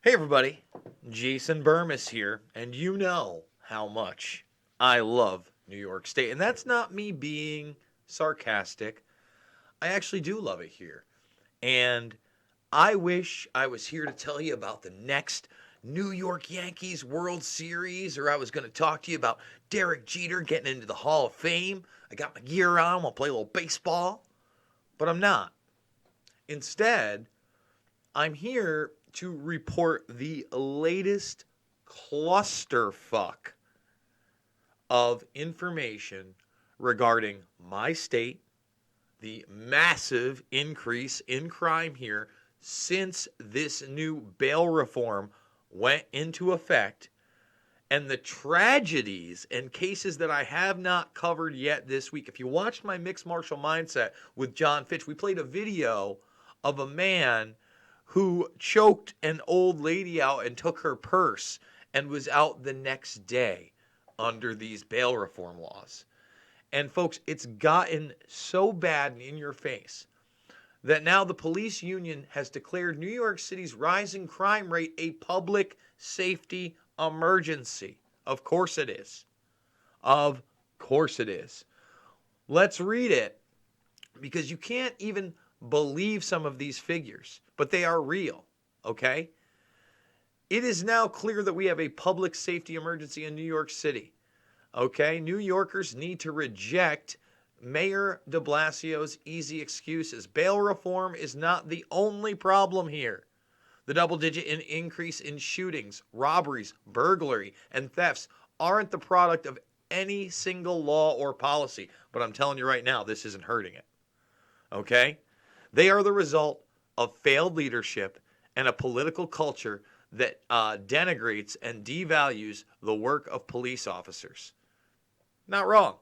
Hey everybody, Jason Burmis here, and you know how much I love New York State. And that's not me being sarcastic. I actually do love it here. And I wish I was here to tell you about the next New York Yankees World Series, or I was going to talk to you about Derek Jeter getting into the Hall of Fame. I got my gear on, I'll play a little baseball, but I'm not. Instead, I'm here to report the latest clusterfuck of information regarding my state, the massive increase in crime here since this new bail reform went into effect, and the tragedies and cases that I have not covered yet this week. If you watched my Mixed Martial Mindset with John Fitch, we played a video of a man who choked an old lady out and took her purse and was out the next day under these bail reform laws. And folks, it's gotten so bad and in your face that now the police union has declared New York City's rising crime rate a public safety emergency. Of course it is. Of course it is. Let's read it, because you can't even believe some of these figures, but they are real, okay? It is now clear that we have a public safety emergency in New York City, okay? New Yorkers need to reject Mayor de Blasio's easy excuses. Bail reform is not the only problem here. The double-digit increase in shootings, robberies, burglary, and thefts aren't the product of any single law or policy, but I'm telling you right now, this isn't hurting it, okay? They are the result of failed leadership and a political culture that denigrates and devalues the work of police officers. Not wrong.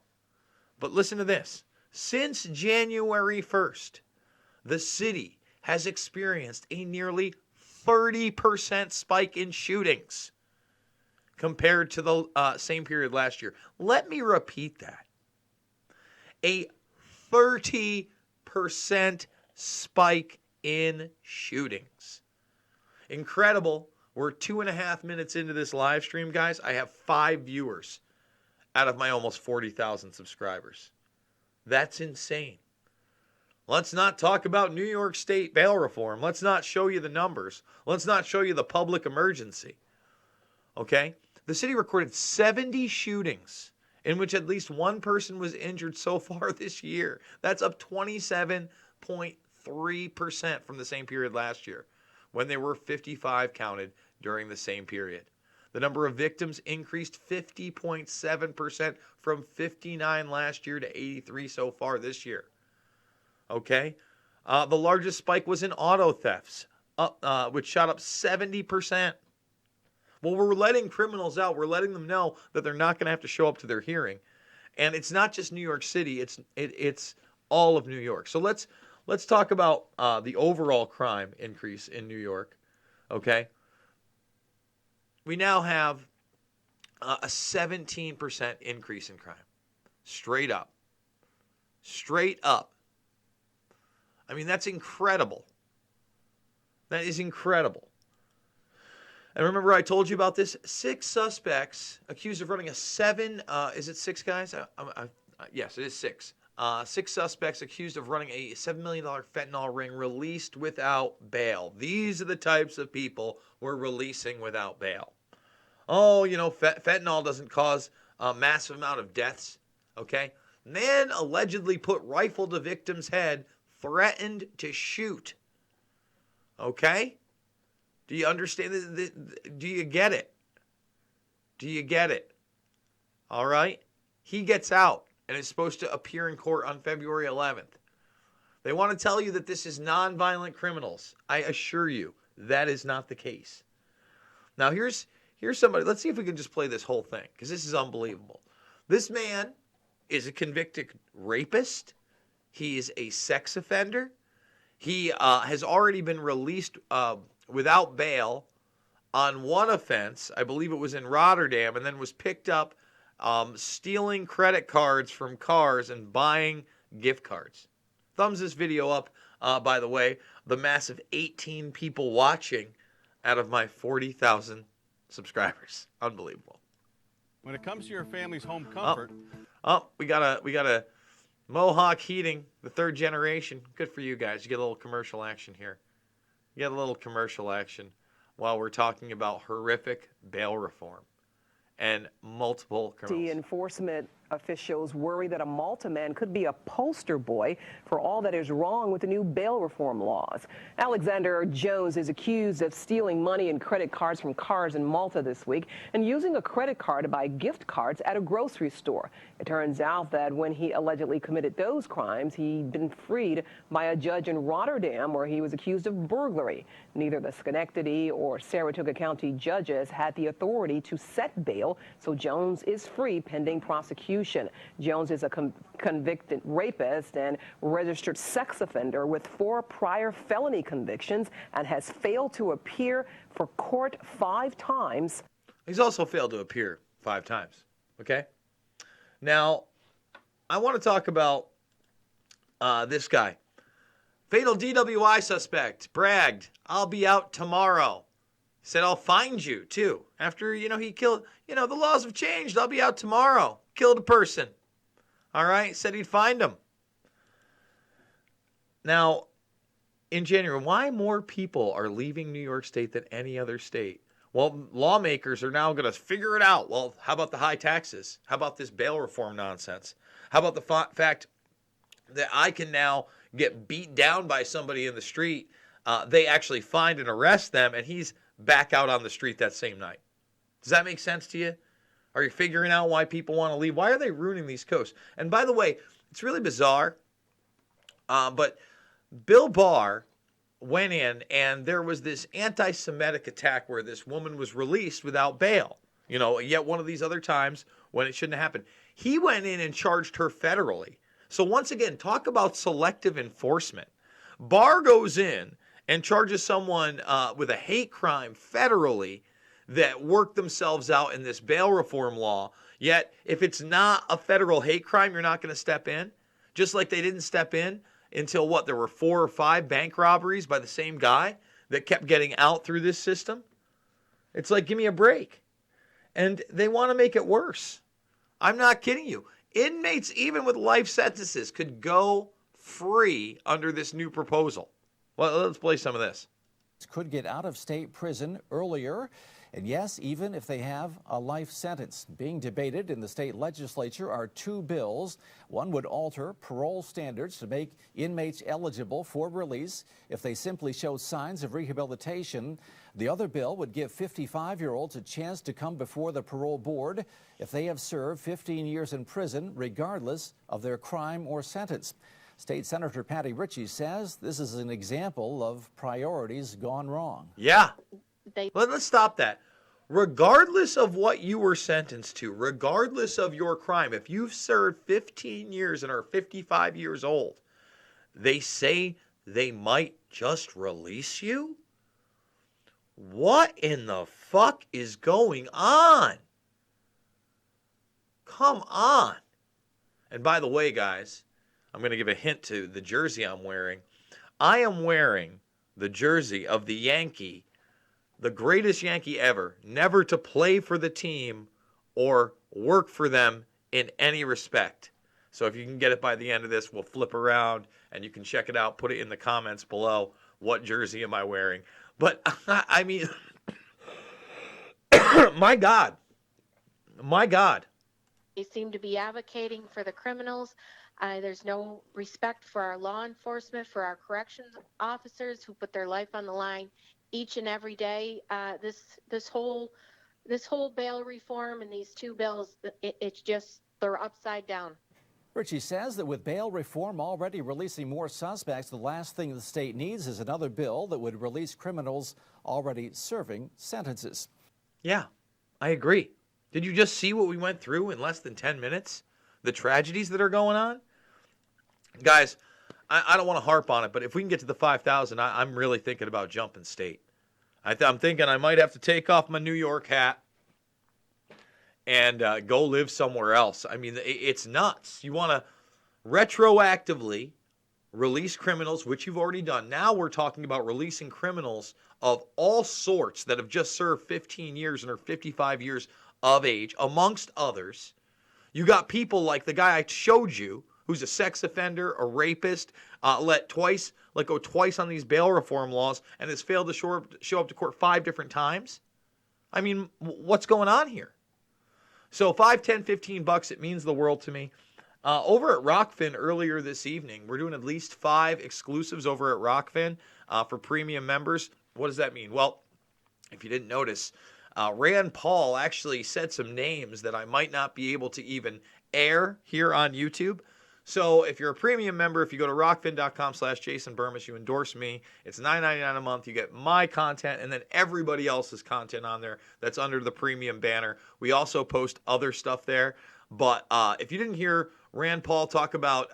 But listen to this. Since January 1st, the city has experienced a nearly 30% spike in shootings compared to the same period last year. Let me repeat that. A 30% spike in shootings. Incredible. We're 2.5 minutes into this live stream, guys. I have 5 viewers out of my almost 40,000 subscribers. That's insane. Let's not talk about New York State bail reform. Let's not show you the numbers. Let's not show you the public emergency. Okay? The city recorded 70 shootings in which at least one person was injured so far this year. That's up 27.3% from the same period last year, when there were 55 counted during the same period. The number of victims increased 50.7% from 59 last year to 83 so far this year. Okay? The largest spike was in auto thefts, which shot up 70%. Well, we're letting criminals out. We're letting them know that they're not going to have to show up to their hearing. And it's not just New York City. It's all of New York. So let's talk about the overall crime increase in New York. Okay? We now have a 17% increase in crime. Straight up. Straight up. I mean, that's incredible. That is incredible. And remember, I told you about this. 6 suspects accused of running a is it 6 guys? Yes, it is 6. 6 suspects accused of running a $7 million fentanyl ring released without bail. These are the types of people we're releasing without bail. Oh, fentanyl doesn't cause a massive amount of deaths, okay? Man allegedly put rifle to victim's head, threatened to shoot. Okay? Do you understand? Do you get it? Do you get it? All right? He gets out and is supposed to appear in court on February 11th. They want to tell you that this is nonviolent criminals. I assure you, that is not the case. Now, here's somebody. Let's see if we can just play this whole thing, because this is unbelievable. This man is a convicted rapist. He is a sex offender. He has already been released without bail on one offense. I believe it was in Rotterdam, and then was picked up stealing credit cards from cars and buying gift cards. Thumbs this video up, by the way. The massive 18 people watching out of my 40,000 subscribers. Unbelievable. When it comes to your family's home comfort. We got a Mohawk Heating, the third generation. Good for you guys. You get a little commercial action here. You get a little commercial action while we're talking about horrific bail reform and multiple criminals. Enforcement officials worry that a Malta man could be a poster boy for all that is wrong with the new bail reform laws. Alexander Jones is accused of stealing money and credit cards from cars in Malta this week and using a credit card to buy gift cards at a grocery store. It turns out that when he allegedly committed those crimes, he'd been freed by a judge in Rotterdam where he was accused of burglary. Neither the Schenectady or Saratoga County judges had the authority to set bail, so Jones is free pending prosecution. Jones is a convicted rapist and registered sex offender with 4 prior felony convictions and has failed to appear for court 5 times. He's also failed to appear 5 times. Okay? Now, I want to talk about this guy. Fatal DWI suspect bragged, "I'll be out tomorrow." Said, "I'll find you, too." After, he killed, the laws have changed. I'll be out tomorrow. Killed a person. All right? Said he'd find him. Now, in January, why more people are leaving New York State than any other state? Well, lawmakers are now going to figure it out. Well, how about the high taxes? How about this bail reform nonsense? How about the fact that I can now get beat down by somebody in the street? They actually find and arrest them, and he's back out on the street that same night. Does that make sense to you? Are you figuring out why people want to leave? Why are they ruining these coasts? And by the way, it's really bizarre, but Bill Barr went in, and there was this anti-Semitic attack where this woman was released without bail. Yet one of these other times when it shouldn't have happened. He went in and charged her federally. So once again, talk about selective enforcement. Barr goes in and charges someone with a hate crime federally that worked themselves out in this bail reform law. Yet, if it's not a federal hate crime, you're not going to step in. Just like they didn't step in until, there were 4 or 5 bank robberies by the same guy that kept getting out through this system. It's like, give me a break. And they want to make it worse. I'm not kidding you. Inmates, even with life sentences, could go free under this new proposal. Well, let's play some of this. Could get out of state prison earlier. And yes, even if they have a life sentence. Being debated in the state legislature are 2 bills. One would alter parole standards to make inmates eligible for release if they simply show signs of rehabilitation. The other bill would give 55-year-olds a chance to come before the parole board if they have served 15 years in prison, regardless of their crime or sentence. State Senator Patty Ritchie says this is an example of priorities gone wrong. Yeah. Let's stop that. Regardless of what you were sentenced to, regardless of your crime, if you've served 15 years and are 55 years old, they say they might just release you? What in the fuck is going on? Come on. And by the way, guys, I'm going to give a hint to the jersey I'm wearing. I am wearing the jersey of the Yankee, the greatest Yankee ever, never to play for the team or work for them in any respect. So if you can get it by the end of this, we'll flip around and you can check it out. Put it in the comments below. What jersey am I wearing? But, I mean, my God. My God. They seem to be advocating for the criminals. There's no respect for our law enforcement, for our corrections officers who put their life on the line each and every day. This whole bail reform and these 2 bills, it's just, they're upside down. Ritchie says that with bail reform already releasing more suspects, the last thing the state needs is another bill that would release criminals already serving sentences. Yeah, I agree. Did you just see what we went through in less than 10 minutes? The tragedies that are going on? Guys, I don't want to harp on it, but if we can get to the 5,000, I'm really thinking about jumping state. I'm thinking I might have to take off my New York hat and go live somewhere else. I mean, it's nuts. You want to retroactively release criminals, which you've already done. Now we're talking about releasing criminals of all sorts that have just served 15 years and are 55 years of age, amongst others. You got people like the guy I showed you, who's a sex offender, a rapist, let go twice on these bail reform laws, and has failed to show up to court 5 different times. I mean, what's going on here? So $5, $10, $15, it means the world to me. Over at Rockfin earlier this evening, we're doing at least 5 exclusives over at Rockfin for premium members. What does that mean? Well, if you didn't notice, Rand Paul actually said some names that I might not be able to even air here on YouTube. So if you're a premium member, if you go to rockfin.com/Jason Burmis, you endorse me. It's $9.99 a month. You get my content and then everybody else's content on there that's under the premium banner. We also post other stuff there. But if you didn't hear Rand Paul talk about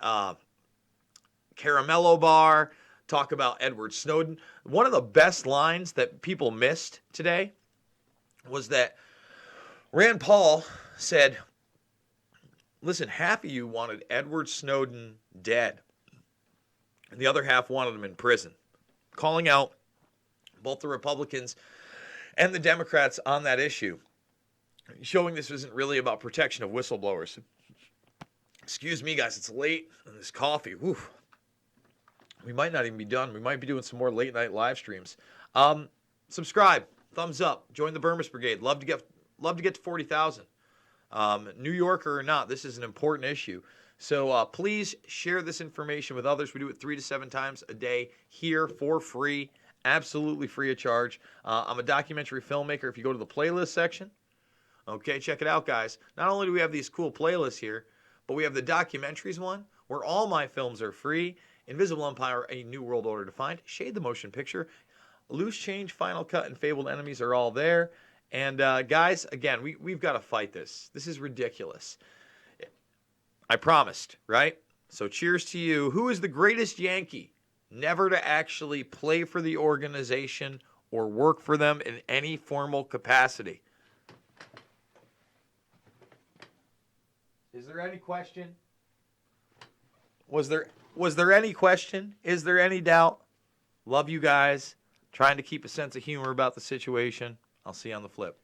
Caramello Bar, talk about Edward Snowden, one of the best lines that people missed today was that Rand Paul said, listen, half of you wanted Edward Snowden dead, and the other half wanted him in prison, calling out both the Republicans and the Democrats on that issue, showing this isn't really about protection of whistleblowers. Excuse me, guys, it's late, and this coffee, whew. We might not even be done. We might be doing some more late-night live streams. Subscribe, thumbs up, join the Burmis Brigade. Love to get to 40,000. New Yorker or not, this is an important issue. So please share this information with others. We do it 3 to 7 times a day here for free, absolutely free of charge. I'm a documentary filmmaker. If you go to the playlist section, okay, check it out, guys. Not only do we have these cool playlists here, but we have the documentaries one where all my films are free. Invisible Empire, A New World Order Defined, Shade the Motion Picture, Loose Change, Final Cut, and Fabled Enemies are all there. And guys, again, we've got to fight this. This is ridiculous. I promised, right? So cheers to you. Who is the greatest Yankee never to actually play for the organization or work for them in any formal capacity? Is there any question? Was there any question? Is there any doubt? Love you guys. Trying to keep a sense of humor about the situation. I'll see you on the flip.